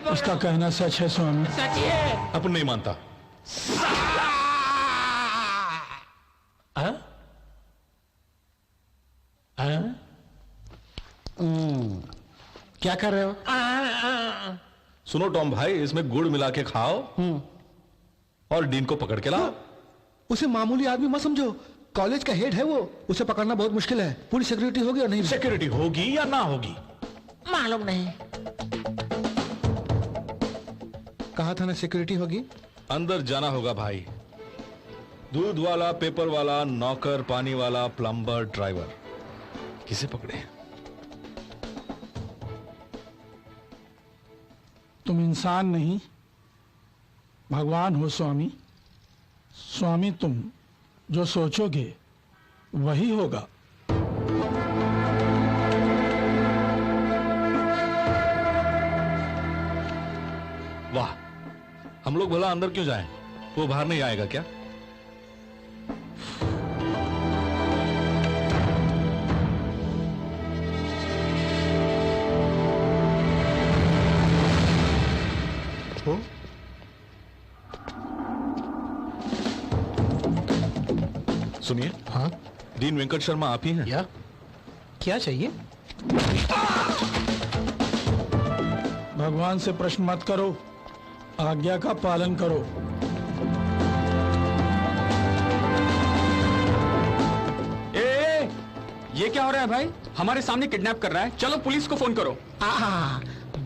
उसका कहना सच है स्वामी। सच है। अपन नहीं मानता। क्या कर रहे हो? सुनो टॉम भाई, इसमें गुड़ मिला के खाओ और डीन को पकड़ के लाओ। उसे मामूली आदमी मत समझो, कॉलेज का हेड है वो, उसे पकड़ना बहुत मुश्किल है। पूरी सिक्योरिटी होगी और नहीं भी। सिक्योरिटी होगी या ना होगी मालूम नहीं। कहा था ना सिक्योरिटी होगी। अंदर जाना होगा भाई। दूध वाला, पेपर वाला, नौकर, पानी वाला, प्लम्बर, ड्राइवर, किसे पकड़े? तुम इंसान नहीं भगवान हो स्वामी। स्वामी तुम जो सोचोगे वही होगा। वाह, हम लोग भला अंदर क्यों जाएं? वो बाहर नहीं आएगा क्या? सुनिए। हाँ, डीन वेंकट शर्मा आप ही हैं? या क्या चाहिए? भगवान से प्रश्न मत करो, आज्ञा का पालन करो। ये क्या हो रहा है भाई? हमारे सामने किडनैप कर रहा है। चलो पुलिस को फोन करो।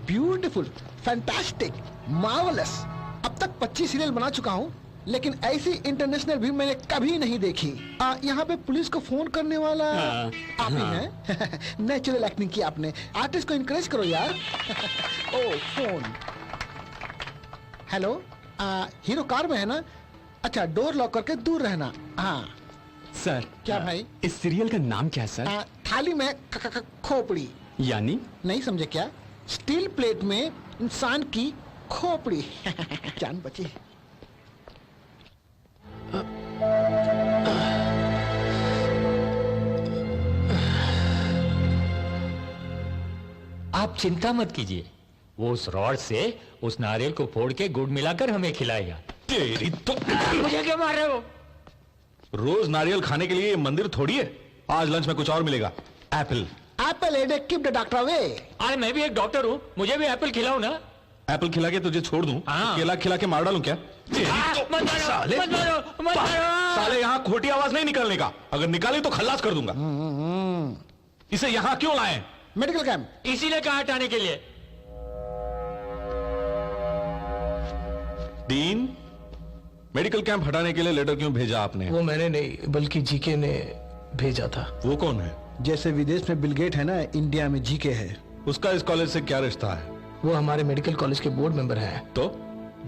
Beautiful, fantastic, marvellous. अब तक 25 सीरियल बना चुका हूँ, लेकिन ऐसी इंटरनेशनल भी मैंने कभी नहीं देखी। यहाँ पे पुलिस को फोन करने वाला आप ही हैं। नेचुरल एक्टिंग की आपने। आर्टिस्ट को इनकरेज करो यार। ओ फोन। हेलो, हीरो कार में है ना? अच्छा, डोर लॉक करके दूर रहना। हाँ सर। क्या भाई? इस सीरियल का नाम क्या है सर? थाली में खोपड़ी। यानी? नहीं समझे क्या? स्टील प्लेट में इंसान की खोपड़ी। जान बची। आप चिंता मत कीजिए, वो उस रॉड से उस नारियल को फोड़ के गुड़ मिलाकर हमें खिलाएगा। तेरी तो मुझे क्यों मार रहे हो? रोज नारियल खाने के लिए ये मंदिर थोड़ी है। आज लंच में कुछ और मिलेगा। Apple. Apple headache keep the doctor away. अरे मैं भी एक डॉक्टर हूँ, मुझे भी एप्पल खिलाओ ना। एप्पल खिला के तुझे छोड़ दूं? हाँ। केला खिला के मार डालूं क्या? मत मारो, साले, मत मारो, मत मारो। साले यहाँ खोटी आवाज नहीं निकलने का। अगर निकाली तो खल्लास कर दूंगा। इसे यहाँ क्यों लाए? Medical camp. इसीलिए कहा हटाने के लिए। डीन, मेडिकल कैंप हटाने के लिए लेटर क्यों भेजा आपने? वो मैंने नहीं, बल्कि जीके ने भेजा था। वो कौन है? जैसे विदेश में बिल गेट है ना, इंडिया में जीके है। उसका इस कॉलेज से क्या रिश्ता है? वो हमारे मेडिकल कॉलेज के बोर्ड मेंबर हैं। तो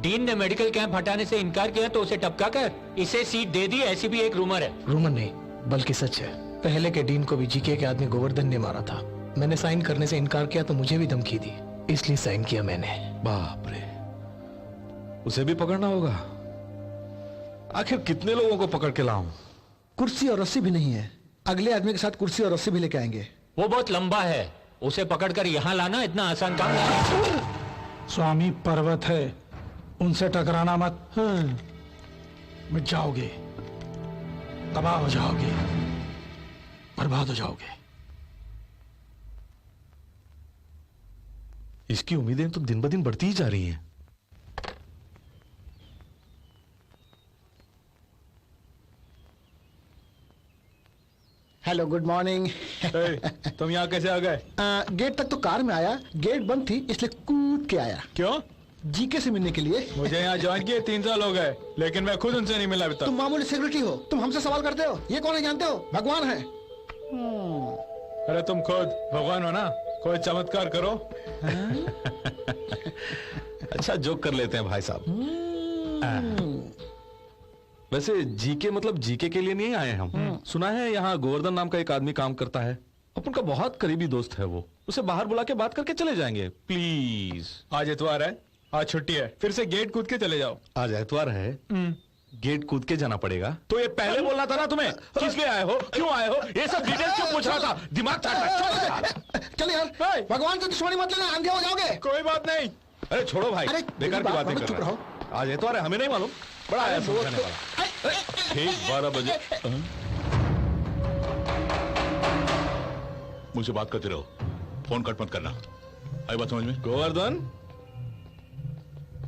डीन ने मेडिकल कैंप हटाने से इनकार किया तो उसे टपका कर इसे सीट दे दी, ऐसी भी एक रूमर है। रूमर नहीं, बल्कि सच है। पहले के डीन को भी जीके के आदमी गोवर्धन ने मारा था। मैंने साइन करने से इनकार किया तो मुझे भी धमकी दी, इसलिए साइन किया मैंने। बाप रे, उसे भी पकड़ना होगा। आखिर कितने लोगों को पकड़ के लाऊं? कुर्सी और रस्सी भी नहीं है। अगले आदमी के साथ कुर्सी और रस्सी भी लेके आएंगे। वो बहुत लंबा है, उसे पकड़कर यहाँ लाना इतना आसान काम नहीं है। स्वामी पर्वत है, उनसे टकराना मत। मिट जाओगे, तबाह हो जाओगे, बर्बाद हो जाओगे। इसकी उम्मीदें तो दिन ब दिन बढ़ती ही जा रही हैं। Hello, good morning. तुम यहाँ कैसे आ गए? गेट तक तो कार में आया, गेट बंद थी इसलिए कूद के आया। क्यों? जीके से मिलने के लिए। मुझे यहाँ ज्वाइन किए 3 साल हो गए, लेकिन मैं खुद उनसे नहीं मिला अभी तक। तुम मामूली सिक्योरिटी हो, तुम हमसे सवाल करते हो। ये कौन है जानते हो? भगवान है। अरे तुम खुद भगवान हो ना, कोई चमत्कार करो। अच्छा जोक कर लेते हैं भाई साहब। वैसे जीके मतलब जीके के लिए नहीं आए हम। सुना है यहाँ गोवर्धन नाम का एक आदमी काम करता है, अपन का बहुत करीबी दोस्त है वो। उसे बाहर बुला के बात करके चले जाएंगे प्लीज। आज इतवार है, आज छुट्टी है, फिर से गेट कूद के चले जाओ। आज एतवार है, गेट कूद के जाना पड़ेगा। तो ये पहले बोलना था ना तुम्हें। किस लिए आए हो, क्यों आए हो, ये सब डिटेल्स क्यों पूछ रहा था? दिमाग चाट रहा है। चलो यार, भगवान से दुश्मनी मत लेना, अंधे हो जाओगे। कोई बात नहीं, अरे छोड़ो भाई, अरे, बेकार की मेरी बात बातें मानो, कर चुप रहे हो। आज एतवार है, हमें नहीं मालूम। बड़ा आया समझाने वाला। ठीक 12 बजे। मुझसे बात करते रहो, फोन कट मत करना। आई बात समझ में? गोवर्धन,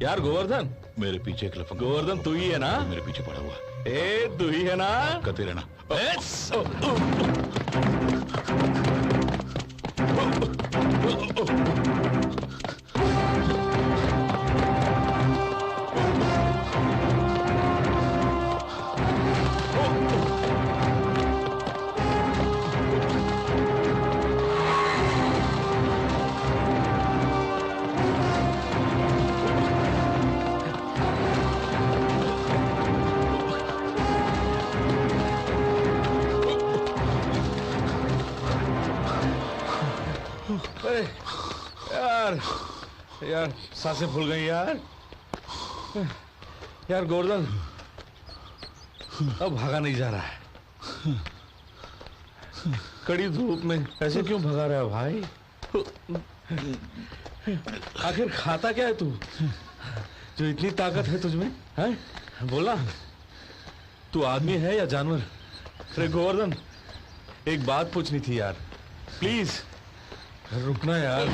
यार गोवर्धन, मेरे पीछे एक लफंगा गोवर्धन तू ही है ना? मेरे पीछे पड़ा हुआ, ए तू ही है ना? करते रहना। अरे यार, यार सांसें फूल गई यार। यार गोवर्धन, अब भागा नहीं जा रहा है। कड़ी धूप में ऐसे क्यों भगा रहा है भाई? आखिर खाता क्या है तू, जो इतनी ताकत है तुझमें? हैं? बोला, तू आदमी है या जानवर? अरे गोवर्धन, एक बात पूछनी थी यार, प्लीज रुकना यार।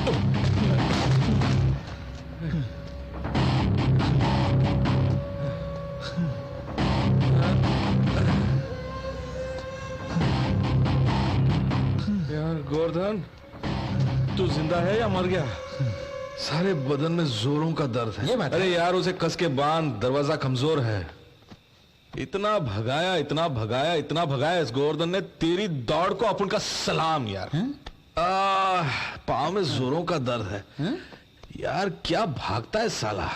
यार गोवर्धन, तू जिंदा है या मर गया? सारे बदन में जोरों का दर्द है। ये बात है। अरे यार उसे कस के बांध, दरवाजा कमजोर है। इतना भगाया, इतना भगाया, इतना भगाया इस गोवर्धन ने, तेरी दौड़ को अपन का सलाम यार। पाँव में जोरों का दर्द है। यार क्या भागता है साला।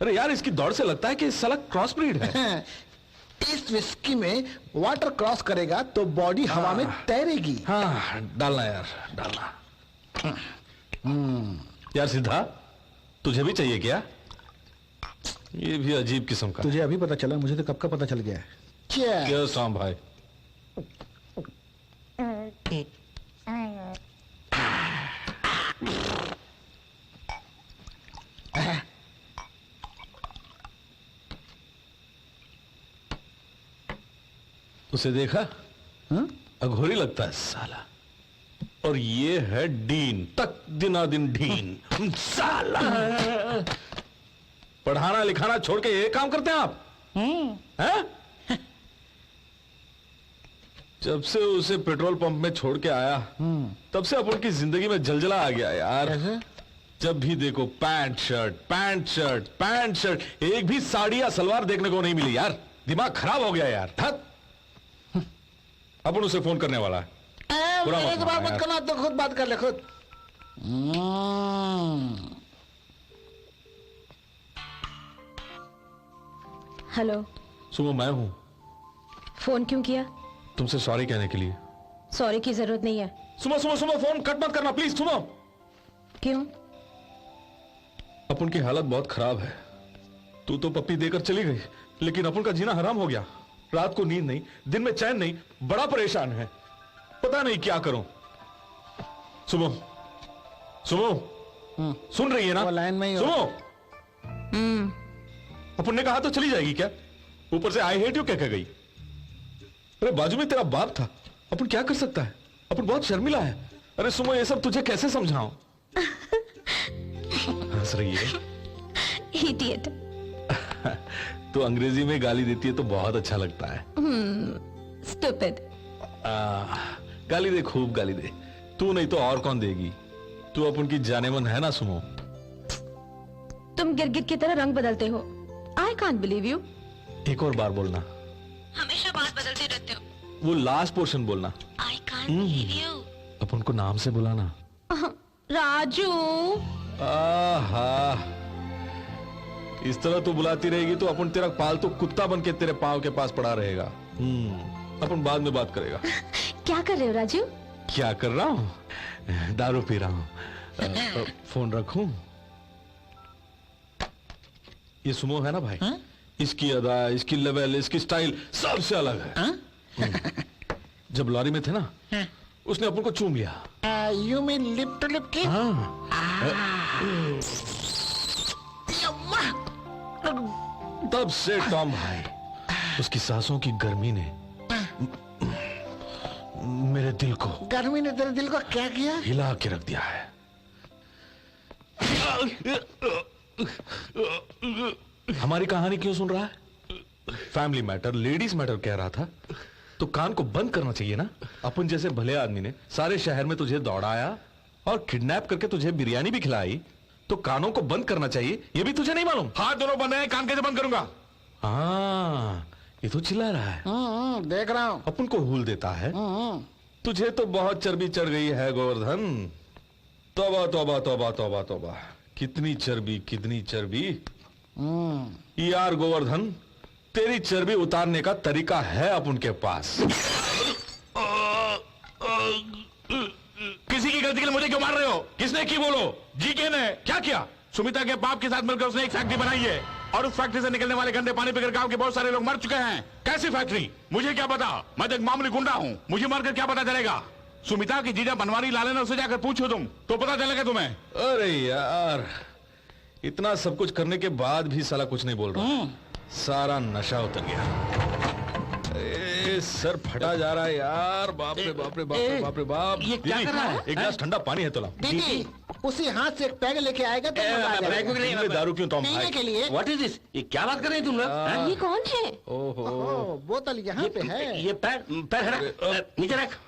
अरे यार इसकी दौड़ से लगता है कि साला क्रॉस ब्रीड है। इस विस्की में वाटर क्रॉस करेगा तो बॉडी हवा में तैरेगी। हाँ डालना यार, डालना। यार सिद्धा, तुझे भी चाहिए क्या? ये भी अजीब किस्म का। तुझे अभी पता चला, मुझे तो कब का पता चल गया है। क्या शाम भाई? उसे देखा? अघोरी लगता है साला। और ये है डीन, तक दिना दिन डीन साला। पढ़ाना लिखाना छोड़ के ये काम करते हैं आप? हैं? जब से उसे पेट्रोल पंप में छोड़ के आया, तब से अपन की जिंदगी में जलजला आ गया यार। जब भी देखो pant shirt, pant shirt, pant shirt, एक भी साड़ी या सलवार देखने को नहीं मिली यार। दिमाग खराब हो गया यार। अपन उसे फोन करने वाला है। बुरा मत मेरे बात मानना मत करना, तो खुद बात कर ले खुद। हेलो। सुनो मैं हूं, फोन क्यों किया? तुमसे सॉरी कहने के लिए। सॉरी की जरूरत नहीं है। सुनो सुनो सुनो, फोन कट मत करना प्लीज। सुनो, क्यों? अपन की हालत बहुत खराब है। तू तो पप्पी देकर चली गई, लेकिन अपन का जीना हराम हो गया। रात को नींद नहीं, दिन में चैन नहीं, बड़ा परेशान है। पता नहीं क्या करूं। सुनो सुनो, सुन रही है ना? वो लाइन में ही हो। सुनो, अपन ने कहा तो चली जाएगी क्या? ऊपर से आई हेट यू कह के गई। अरे बाजू में तेरा बाप था, अपन क्या कर सकता है? अपन बहुत शर्मिला है। अरे सुनो, ये सब तुझे कैसे समझाऊं? हंस रही है। इडियट। तो अंग्रेजी में गाली देती है तो बहुत अच्छा लगता है। स्टूपिड। गाली दे, खूब गाली दे। तू नहीं तो और कौन देगी? तू अपन की जानेमन है ना सुमो। तुम गिरगिट की तरह रंग बदलते हो। आई कांट बिलीव यू। एक और बार बोलना। हमेशा बात बदलते रहते हो। वो लास्ट पोर्शन बोलना। I can't believe you. अपन को नाम से बुलाना। राजू। आहा, इस तरह तू बुलाती रहेगी तो अपन तेरा पालतू कुत्ता बन के तेरे पांव के पास पड़ा रहेगा। अपन बाद में बात करेगा। क्या कर रहे हो राजू? क्या कर रहा हूं? दारू पी रहा हूं। फोन रखूं? ये सुमो है ना भाई, इसकी अदा, इसकी लेवल, इसकी स्टाइल सबसे अलग है। जब लॉरी में थे ना, उसने अपन को चूम लिया। You mean lip to lip की? तब से टॉम भाई, उसकी सांसों की गर्मी ने मेरे दिल को, गर्मी ने तेरे दिल को क्या किया? हिला के रख दिया है। हमारी कहानी क्यों सुन रहा है? फैमिली मैटर, लेडीज मैटर कह रहा था तो कान को बंद करना चाहिए ना। अपन जैसे भले आदमी ने सारे शहर में तुझे दौड़ाया और किडनैप करके तुझे बिरयानी भी खिलाई, तो कानों को बंद करना चाहिए। ये भी तुझे नहीं मालूम? हाथ दोनों बंद है, कान कैसे बंद करूंगा? हाँ, ये तो चिल्ला रहा है। देख रहा हूँ। अपन को हुल देता है। तुझे तो बहुत चर्बी चढ़ गई है गोवर्धन। तौबा तौबा तौबा तौबा तौबा, कितनी चर्बी, कितनी चर्बी। यार गोवर्धन, तेरी चर्बी उतारने का तरीका है अपन के पास। किसी की गलती के लिए मुझे क्यों मार रहे हो? किसने की बोलो? जीके ने क्या किया? सुमिता के बाप के साथ मिलकर उसने एक फैक्ट्री बनाई है और उस फैक्ट्री से निकलने वाले गंदे पानी पीकर गांव के बहुत सारे लोग मर चुके हैं। कैसी फैक्ट्री? मुझे क्या पता, मैं तो एक मामूली गुंडा हूँ। मुझे मारकर क्या पता चलेगा? सुमिता की जीजा बनवारी लाले ना, उससे जाकर पूछो तुम तो पता चलेगा तुम्हें। अरे यार, इतना सब कुछ करने के बाद भी साला कुछ नहीं बोल रहा। सारा नशा उतर गया। सर फटा जा रहा है यार। बाप रे बाप रे बाप रे बाप रे बाप। ये क्या कर रहा है? एक गिलास ठंडा पानी है तो लाओ। दीदी, उसी हाथ से एक पैग लेके आएगा तो मजा आ जाएगा। दारू क्यों टॉम पीने भाई? के लिए। What is this? ये क्या बात कर रहे हैं तुम लोग? ये कौन है? ओहो, बोतल यहाँ पे है। ये पैर पैर रख, नीचे रख।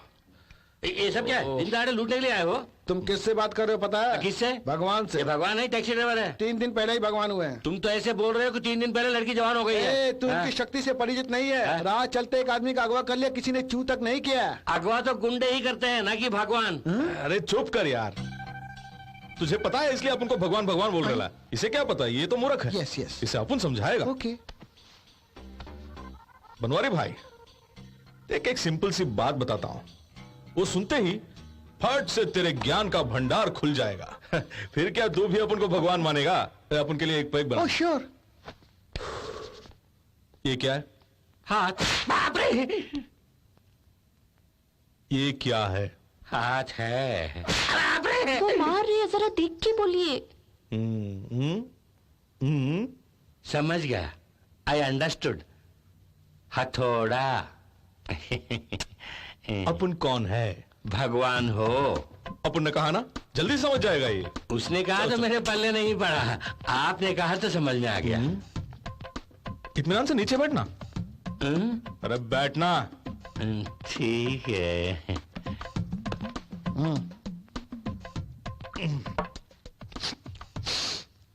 ये सब क्या है? दिन दहाड़े लूटने के लिए आए हो? तुम किससे बात कर रहे हो पता है? किससे? भगवान से। ये भगवान है, टैक्सी ड्राइवर है? 3 दिन पहले ही भगवान हुए हैं। तुम तो ऐसे बोल रहे हो कि 3 दिन पहले लड़की जवान हो गई है। तू इनकी शक्ति से परिचित नहीं है। राह चलते एक आदमी का अगवा कर लिया, किसी ने चू तक नहीं किया। अगवा तो गुंडे ही करते हैं, ना कि भगवान। अरे चुप कर यार। तुझे पता है इसलिए अपन को भगवान भगवान बोल रहा है। इसे क्या पता, ये तो मूर्ख है। Yes yes. इसे अपन समझाएगा। ओके। बनवारी भाई, एक सिंपल सी बात बताता हूं, वो सुनते ही फट से तेरे ज्ञान का भंडार खुल जाएगा। फिर क्या तू भी अपन को भगवान मानेगा? अपन के लिए एक पैक बना। Oh sure. ये क्या है? हाथ। बाप रे! ये क्या है? हाथ है। बाप रे! वो मार रही है, जरा देख के बोलिए। समझ गया। I understood. हथौड़ा। अपन कौन है? भगवान हो। अपन ने कहा ना, जल्दी समझ जाएगा ये। उसने कहा तो मेरे पल्ले नहीं पड़ा, आपने कहा तो समझ में आ गया। इत्मीनान से नीचे बैठना। अरे बैठना। ठीक है।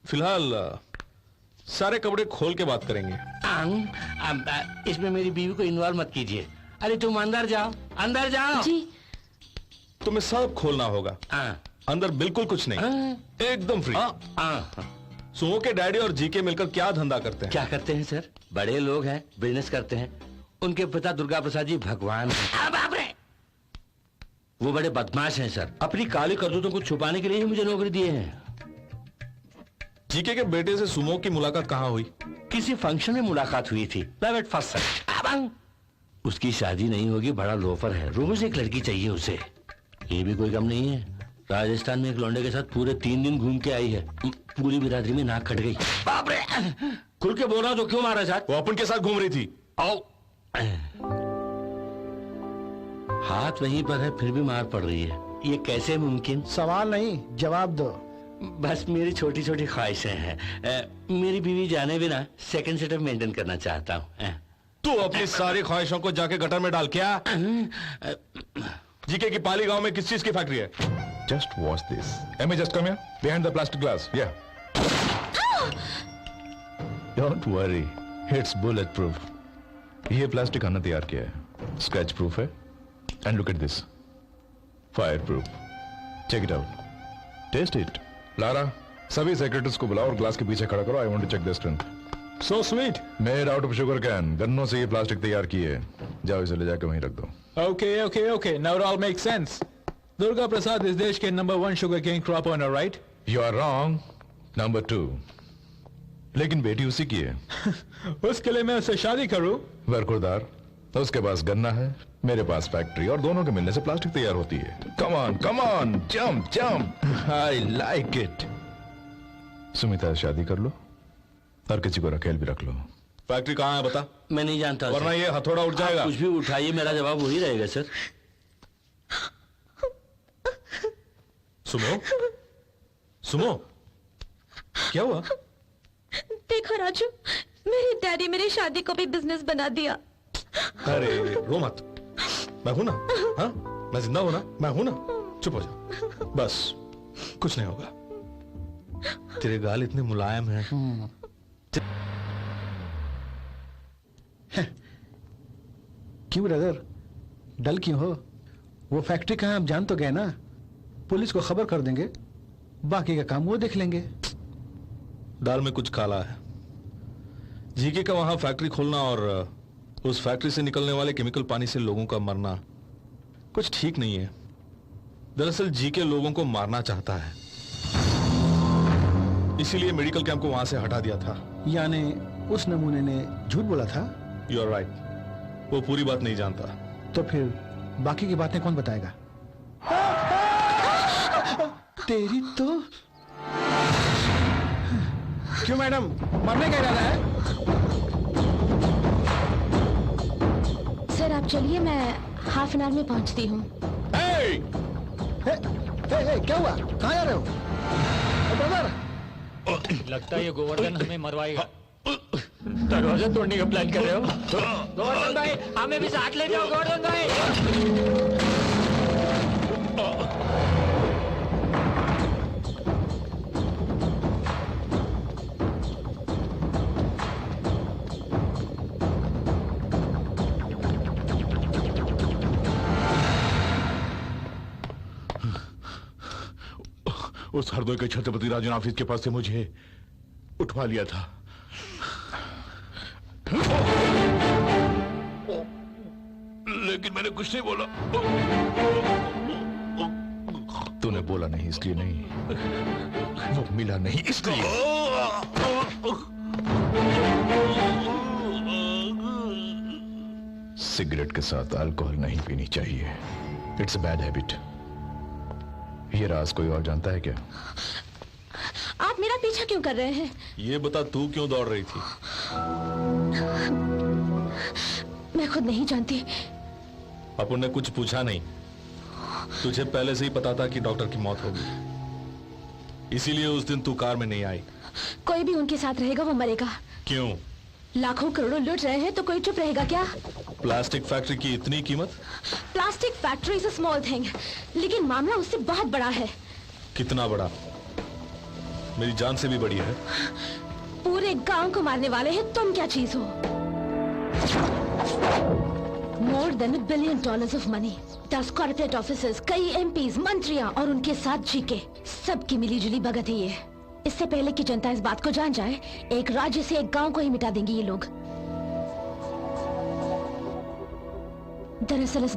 फिलहाल सारे कपड़े खोल के बात करेंगे। इसमें मेरी बीवी को इन्वॉल्व मत कीजिए। अरे तुम अंदर जाओ, अंदर जाओ। जी। तुम्हें सब खोलना होगा। अंदर बिल्कुल कुछ नहीं, एकदम फ्री। सुमो के डैडी और जीके मिलकर क्या धंधा करते हैं? क्या करते हैं सर? बड़े लोग हैं, बिजनेस करते हैं। उनके पिता दुर्गा प्रसाद जी भगवान हैं। बाप रे! वो बड़े बदमाश हैं सर। अपनी काली करतूतों को छुपाने के लिए ही मुझे नौकरी दिए हैं। जीके के बेटे से सुमो की मुलाकात कहाँ हुई? किसी फंक्शन में मुलाकात हुई थी, प्राइवेट फर्स्ट साइट। उसकी शादी नहीं होगी, बड़ा लोफर है, रोज एक लड़की चाहिए उसे। ये भी कोई कम नहीं है, राजस्थान में एक लौंडे के साथ पूरे 3 दिन घूम के आई है। पूरी बिरादरी में नाक कट गई। बाप रे! खुल के बोल रहा तो क्यों मारा साथ? वो अपन के साथ घूम रही थी। आओ। हाथ वहीं पर है, फिर भी मार पड़ रही है। ये कैसे मुमकिन? सवाल नहीं, जवाब दो। बस मेरी छोटी छोटी ख्वाहिशें हैं। मेरी बीवी जाने बिना सेकंड सेटअप मेंटेन करना चाहता हूँ। तू अपनी सारी ख्वाहिशों को जाके गटर में डाल। क्या जीके की पाली गांव में किस चीज की फैक्ट्री है? Just watch this. Amy just come here behind the plastic glass. Yeah don't worry, it's bullet proof. ये प्लास्टिक हमने तैयार किया है, स्क्रैच प्रूफ है। And look at this, fire proof. Check it out, test it. Lara, सभी secretaries को बुलाओ और ग्लास के पीछे खड़ा करो। I want to check the strength. So sweet. Made out of sugar cane. गन्नों से ये प्लास्टिक तैयार की है। जाओ इसे ले जाके वहीं रख दो। Okay. Now it all makes sense. Durga Prasad is देश के number 1 sugarcane crop owner, right? You are wrong. Number 2. लेकिन बेटी उसी की है। उसके लिए मैं उससे शादी करूं? बरखुरदार, उसके पास गन्ना है, मेरे पास फैक्ट्री, और दोनों के मिलने से प्लास्टिक तैयार होती है। Come on, jump. I like it. Sumita से शादी कर लो, हर किसी को रखेल भी रख लो। फैक्ट्री कहाँ है बता, मैं नहीं जानता वरना सर। ये हथौड़ा उठ जाएगा। कुछ भी उठाइए, मेरा जवाब वही रहेगा सर। सुमो, सुमो, क्या हुआ? देखो राजू, मेरे डैडी मेरी शादी को भी बिजनेस बना दिया। अरे रो मत, मैं हूं ना। हाँ, मैं जिंदा हूं ना, मैं हूं ना। चुप हो जा, बस कुछ नहीं होगा। तेरे गाल इतने मुलायम हैं। क्यों ब्रदर, डल क्यों हो? वो फैक्ट्री कहाँ आप जान तो गए ना। पुलिस को खबर कर देंगे, बाकी का काम वो देख लेंगे। दाल में कुछ काला है। जीके का वहां फैक्ट्री खोलना और उस फैक्ट्री से निकलने वाले केमिकल पानी से लोगों का मरना कुछ ठीक नहीं है। दरअसल जीके लोगों को मारना चाहता है, इसीलिए मेडिकल कैंप को वहां से हटा दिया था। यानी उस नमूने ने झूठ बोला था। यू आर राइट, वो पूरी बात नहीं जानता। तो फिर बाकी की बातें कौन बताएगा? तेरी तो। क्यों मैडम, मरने का इरादा है? सर आप चलिए, मैं हाफ एन आवर में पहुंचती हूँ। क्या हुआ, कहाँ जा रहे हो? ब्रदर, लगता है ये गोवर्धन हमें मरवाएगा। दरवाजा तोड़ने का प्लान कर रहे हो? गोवर्धन भाई, हमें भी साथ ले जाओ गोवर्धन भाई। उस हरदोई के छत्रपति राजन ऑफिस के पास से मुझे उठवा लिया था। लेकिन मैंने कुछ नहीं बोला। तूने बोला नहीं इसलिए नहीं, वो मिला नहीं इसलिए। सिगरेट के साथ अल्कोहल नहीं पीनी चाहिए, इट्स अ बैड हैबिट। ये राज कोई और जानता है क्या? आप मेरा पीछा क्यों कर रहे हैं? ये बता, तू क्यों दौड़ रही थी? मैं खुद नहीं जानती। अपन ने कुछ पूछा नहीं, तुझे पहले से ही पता था कि डॉक्टर की मौत होगी, इसीलिए उस दिन तू कार में नहीं आई। कोई भी उनके साथ रहेगा वो मरेगा। क्यों? लाखों करोड़ों लूट रहे हैं तो कोई चुप रहेगा क्या? प्लास्टिक फैक्ट्री की इतनी कीमत? Plastic factory is a small thing, लेकिन मामला उससे बहुत बड़ा है। कितना बड़ा? मेरी जान से भी बड़ी है। पूरे गांव को मारने वाले हैं, तुम क्या चीज हो? More than $1 billion of money, 10 corporate officers, कई एमपीज, मंत्रियां और उनके साथ जीके, सबकी मिलीजुली भगत है ये। इससे पहले कि जनता इस बात को जान जाए, एक राज्य से एक गांव को ही मिटा देंगे ये लोग। दरअसल इस